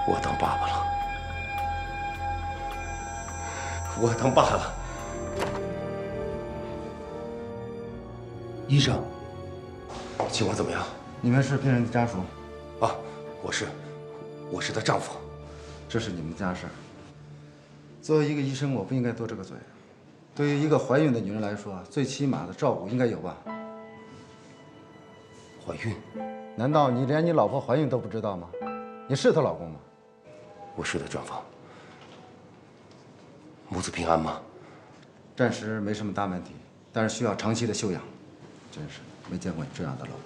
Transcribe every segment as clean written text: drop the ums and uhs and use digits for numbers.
我当爸爸了，我当爸了。医生，情况怎么样？你们是病人的家属？啊，我是她丈夫。这是你们家事儿。作为一个医生，我不应该多这个嘴。对于一个怀孕的女人来说，最起码的照顾应该有吧？怀孕？难道你连你老婆怀孕都不知道吗？你是她老公吗？我是她丈夫。母子平安吗？暂时没什么大问题，但是需要长期的休养。真是没见过你这样的老公。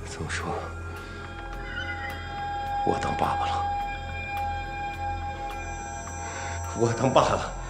怎么说？我当爸爸了，我当爸了。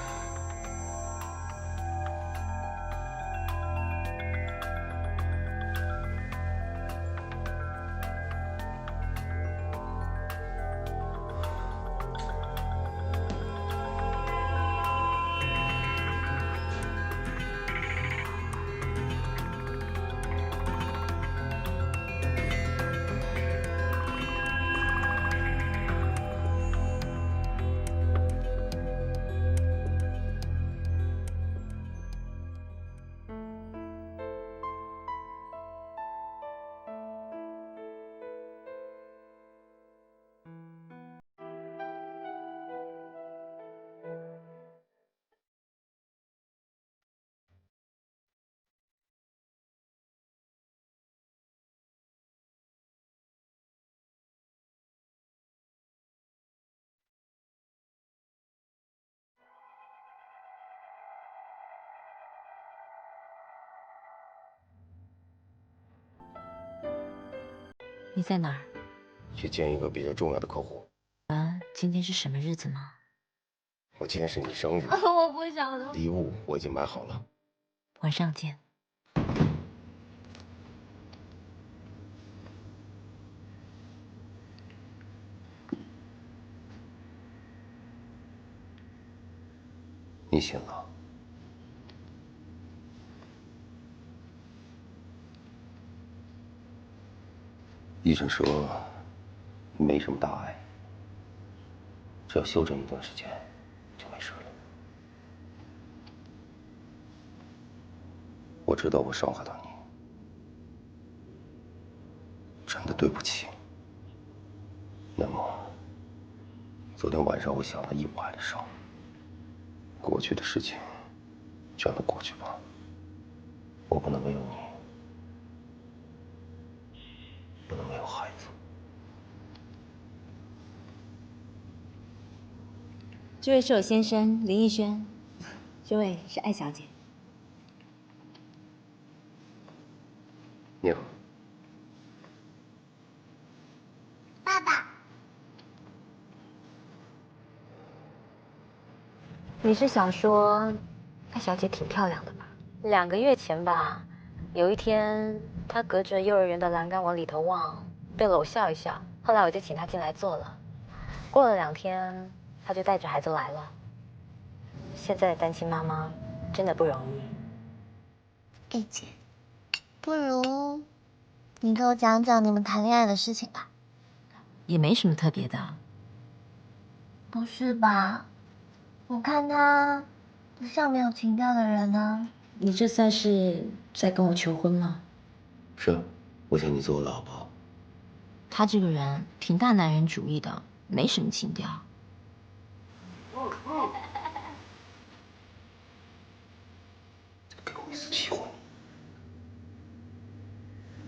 你在哪儿？去见一个比较重要的客户。今天是什么日子吗？我今天是你生日，我不想了。礼物我已经买好了。晚上见。你醒了。医生说没什么大碍，只要休整一段时间就没事了。我知道我伤害到你，真的对不起。那么，昨天晚上我想了一晚上，过去的事情就让它过去吧。我不能没有你，不能没有孩子。这位是我先生林逸轩，这位是艾小姐。你好。爸爸，你是想说，艾小姐挺漂亮的吧？2个月前吧，有一天她隔着幼儿园的栏杆往里头望，对了我笑一笑。后来我就请她进来坐了。过了2天，她就带着孩子来了。现在的单亲妈妈真的不容易。丽姐，不如你给我讲讲你们谈恋爱的事情吧。也没什么特别的。不是吧？我看他不像没有情调的人呢。你这算是在跟我求婚吗？是啊，我想你做我老婆。他这个人挺大男人主义的，没什么情调。给我一次机会，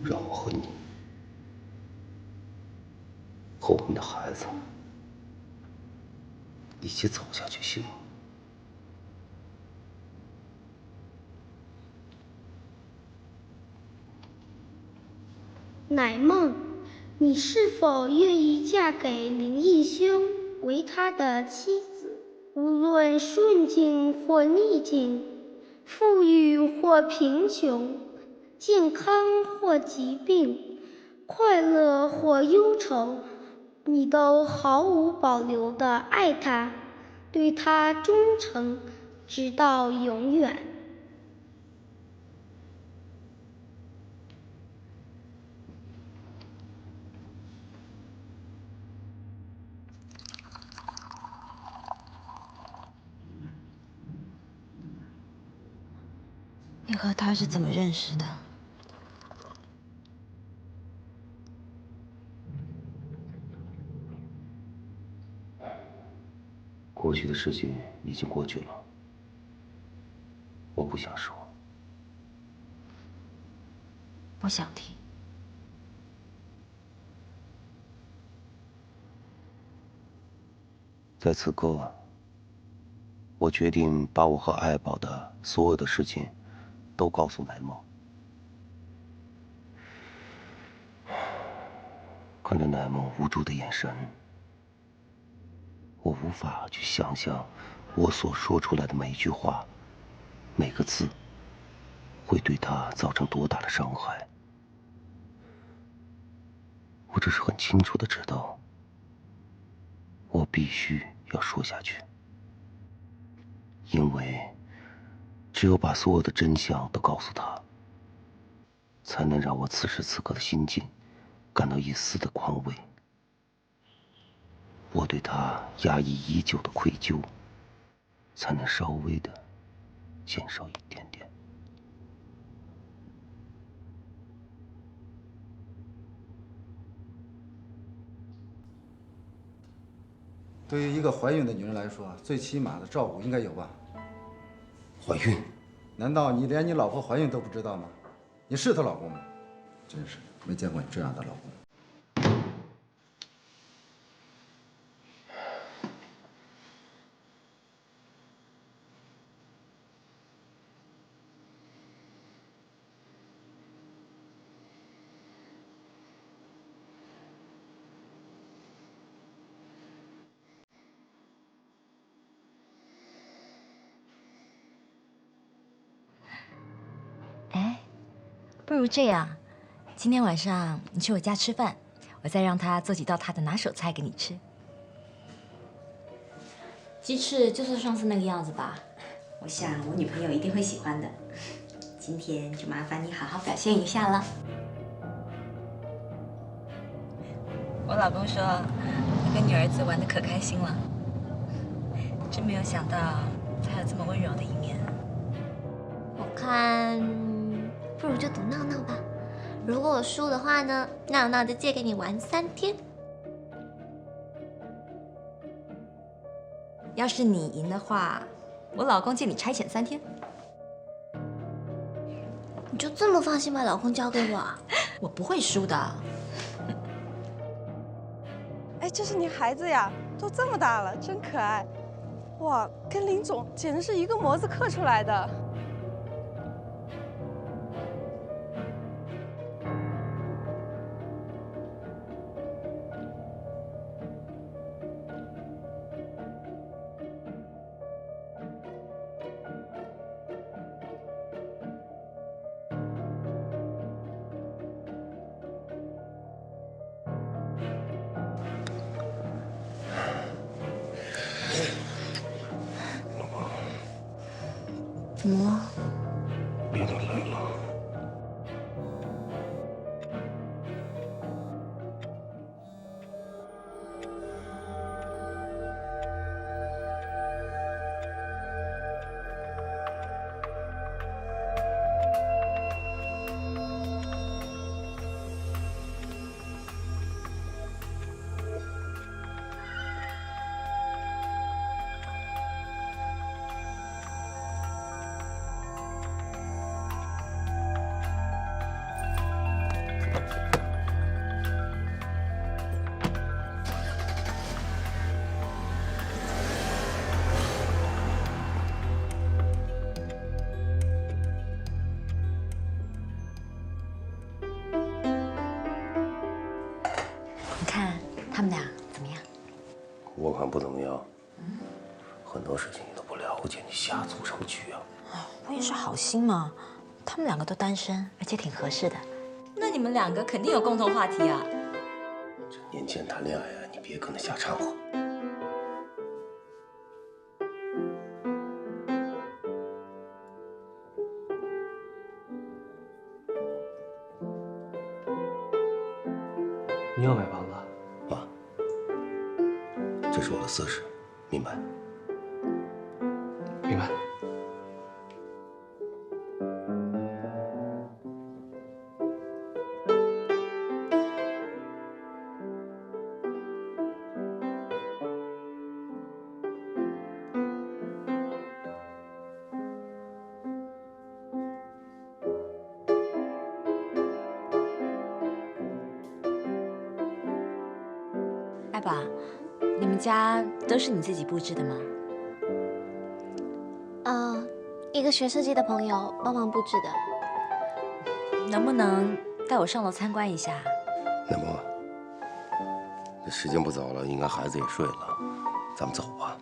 让我和你，和我们的孩子一起走下去，行吗？乃梦，你是否愿意嫁给林义兄为他的妻子？无论顺境或逆境，富裕或贫穷，健康或疾病，快乐或忧愁，你都毫无保留地爱他，对他忠诚，直到永远。你和他是怎么认识的？过去的事情已经过去了，我不想说。不想听。在此刻，我决定把我和爱宝的所有的事情都告诉乃梦。看着乃梦无助的眼神，我无法去想象我所说出来的每一句话、每个字会对他造成多大的伤害。我只是很清楚的知道，我必须要说下去，因为只有把所有的真相都告诉他，才能让我此时此刻的心境感到一丝的宽慰。我对他压抑已久的愧疚，才能稍微的减少一点点。对于一个怀孕的女人来说，最起码的照顾应该有吧？怀孕？难道你连你老婆怀孕都不知道吗？你是她老公吗？真是没见过你这样的老公。哎，不如这样，今天晚上你去我家吃饭，我再让他做几道他的拿手菜给你吃。鸡翅就是上次那个样子吧？我想我女朋友一定会喜欢的。今天就麻烦你好好表现一下了。我老公说你跟你儿子玩得可开心了，真没有想到他有这么温柔的一面。我看，不如就赌闹闹吧。如果我输的话呢，闹闹就借给你玩3天。要是你赢的话，我老公借你差遣3天。你就这么放心把老公交给我啊？我不会输的。哎，这是你孩子呀，都这么大了，真可爱。哇，跟林总简直是一个模子刻出来的。怎么了？别再累了。你看他们俩怎么样？我看不怎么样。很多事情你都不了解，你瞎组什么局啊？我也是好心嘛，他们两个都单身，而且挺合适的。那你们两个肯定有共同话题啊。这年轻人谈恋爱啊，你别跟他瞎掺和。你要买房子？啊，这是我的私事，明白？明白。爱宝，你们家都是你自己布置的吗？一个学设计的朋友帮忙布置的。能不能带我上楼参观一下？乃墨，这时间不早了，应该孩子也睡了，咱们走吧。